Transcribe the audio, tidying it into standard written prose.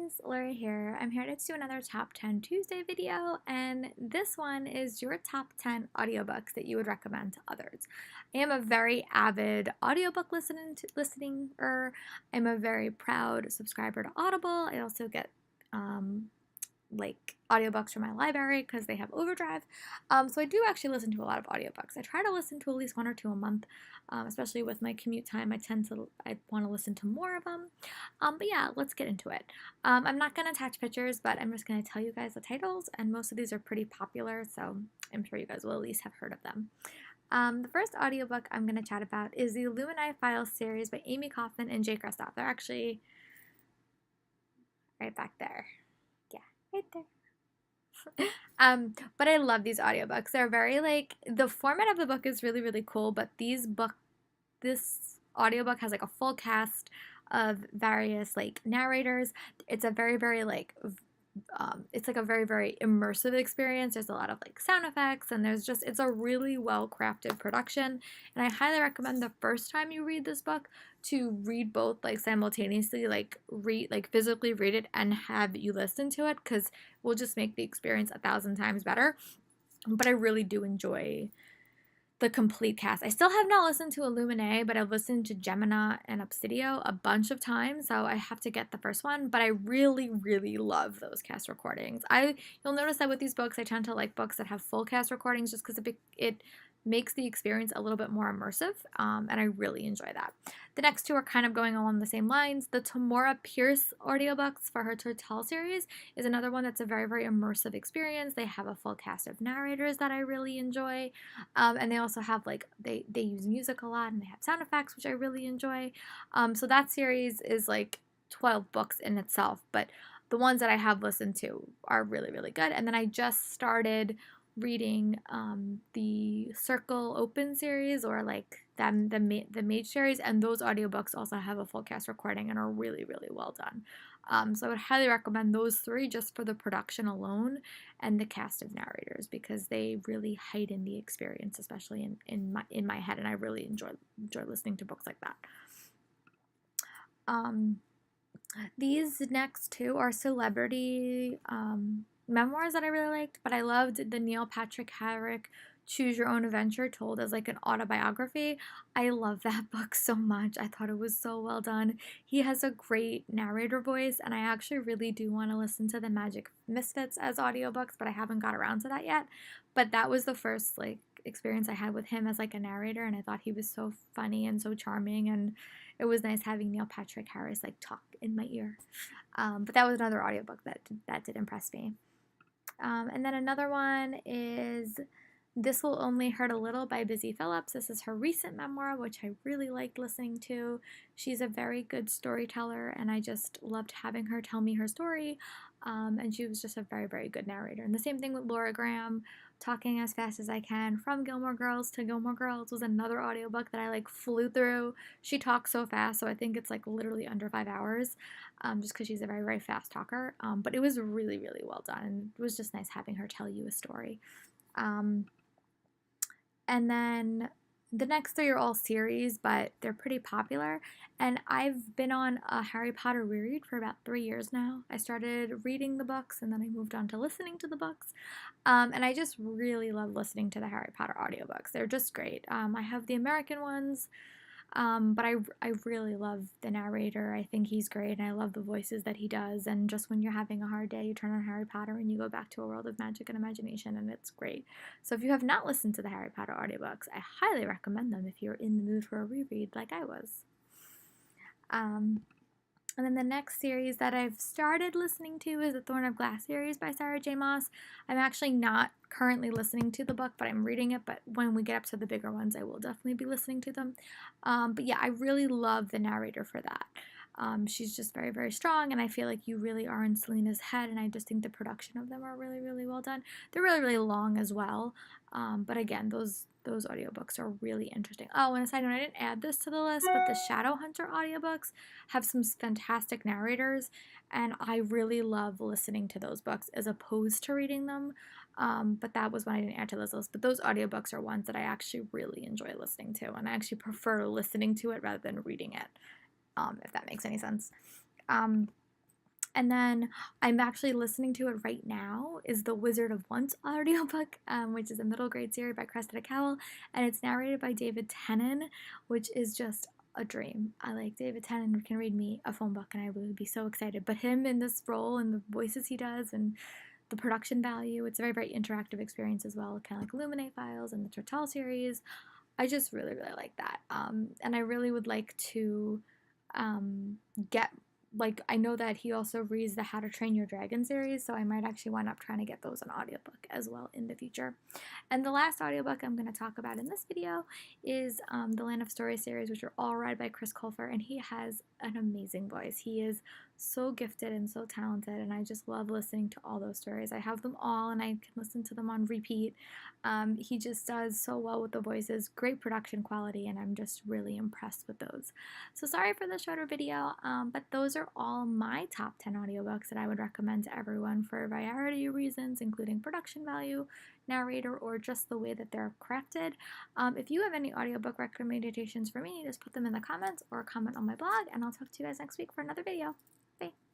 guys, Laura here. I'm here to do another Top 10 Tuesday video, and this one is your top 10 audiobooks that you would recommend to others. I am a very avid audiobook listener. I'm a very proud subscriber to Audible. I also get like audiobooks from my library because they have Overdrive. So I do actually listen to a lot of audiobooks. I try to listen to at least one or two a month, especially with my commute time. I want to listen to more of them. But yeah, let's get into it. I'm not going to attach pictures, but I'm just going to tell you guys the titles, and most of these are pretty popular, so I'm sure you guys will at least have heard of them. The first audiobook I'm going to chat about is the Illuminati Files series by Amy Kaufman and Jay Kristoff. They're actually right back there. Yeah, right there. But I love these audiobooks. They're very the format of the book is really, really cool, but this audiobook has like a full cast of various narrators. It's a very, very it's like a very, very immersive experience. There's a lot of sound effects, and it's a really well crafted production. And I highly recommend the first time you read this book to read both simultaneously, physically read it and have you listen to it, because we'll just make the experience 1,000 times better. But I really do enjoy the complete cast. I still have not listened to Illuminae, but I've listened to Gemina and Obsidio a bunch of times, so I have to get the first one. But I really, really love those cast recordings. You'll notice that with these books, I tend to like books that have full cast recordings just because it makes the experience a little bit more immersive, and I really enjoy that. The next two are kind of going along the same lines. The Tamora Pierce audiobooks for her To Tell series is another one that's a very, very immersive experience. They have a full cast of narrators that I really enjoy, and they also have they use music a lot, and they have sound effects, which I really enjoy. So that series is 12 books in itself, but the ones that I have listened to are really, really good. And then I just started reading the Circle Open series, or the Mage series, and those audiobooks also have a full cast recording and are really, really well done. So I would highly recommend those three just for the production alone and the cast of narrators, because they really heighten the experience, especially in my head, and I really enjoy listening to books like that. These next two are celebrity memoirs that I really liked, but I loved the Neil Patrick Harrick Choose Your Own Adventure, told as an autobiography. I love that book so much. I thought it was so well done. He has a great narrator voice, and I actually really do want to listen to the Magic Misfits as audiobooks, but I haven't got around to that yet. But that was the first experience I had with him as a narrator, and I thought he was so funny and so charming, and it was nice having Neil Patrick Harris talk in my ear. But that was another audiobook that did impress me. And then another one is This Will Only Hurt a Little by Busy Phillips. This is her recent memoir, which I really liked listening to. She's a very good storyteller, and I just loved having her tell me her story. And she was just a very, very good narrator. And the same thing with Laura Graham. Talking as Fast as I Can, From Gilmore Girls to Gilmore Girls was another audiobook that I flew through. She talks so fast, so I think it's literally under 5 hours, just because she's a very, very fast talker. But it was really, really well done, and it was just nice having her tell you a story. And then the next three are all series, but they're pretty popular, and I've been on a Harry Potter reread for about 3 years now. I started reading the books, and then I moved on to listening to the books, and I just really love listening to the Harry Potter audiobooks. They're just great. I have the American ones, but I really love the narrator. I think he's great, and I love the voices that he does. And just when you're having a hard day, you turn on Harry Potter and you go back to a world of magic and imagination, and it's great. So if you have not listened to the Harry Potter audiobooks, I highly recommend them if you're in the mood for a reread like I was. And then the next series that I've started listening to is the Thorn of Glass series by Sarah J. Maas. I'm actually not currently listening to the book, but I'm reading it. But when we get up to the bigger ones, I will definitely be listening to them. But yeah, I really love the narrator for that. She's just very, very strong, and I feel like you really are in Selena's head, and I just think the production of them are really, really well done. They're really, really long as well, but again, those audiobooks are really interesting. Oh, and a side note, I didn't add this to the list, but the Shadowhunter audiobooks have some fantastic narrators, and I really love listening to those books as opposed to reading them, but that was one I didn't add to this list. But those audiobooks are ones that I actually really enjoy listening to, and I actually prefer listening to it rather than reading it. If that makes any sense. And And then I'm actually listening to it right now is the Wizard of Once audiobook, which is a middle grade series by Cressida Cowell, and it's narrated by David Tennant, which is just a dream. I like David Tennant can read me a phone book and I would be so excited. But him in this role and the voices he does and the production value, it's a very, very interactive experience as well, kind of like Illuminate Files and the Turtle series. I just really, really like that. And I really would like to get, like, I know that he also reads the How to Train Your Dragon series, so I might actually wind up trying to get those on audiobook as well in the future. And the last audiobook I'm going to talk about in this video is the Land of Stories series, which are all read by Chris Colfer, and he has an amazing voice. He is so gifted and so talented, and I just love listening to all those stories. I have them all, and I can listen to them on repeat. He just does so well with the voices, great production quality, and I'm just really impressed with those. So sorry for the shorter video, but those are all my top 10 audiobooks that I would recommend to everyone for a variety of reasons, including production value, narrator, or just the way that they're crafted. If you have any audiobook recommendations for me, just put them in the comments or comment on my blog, and I'll talk to you guys next week for another video. Bye!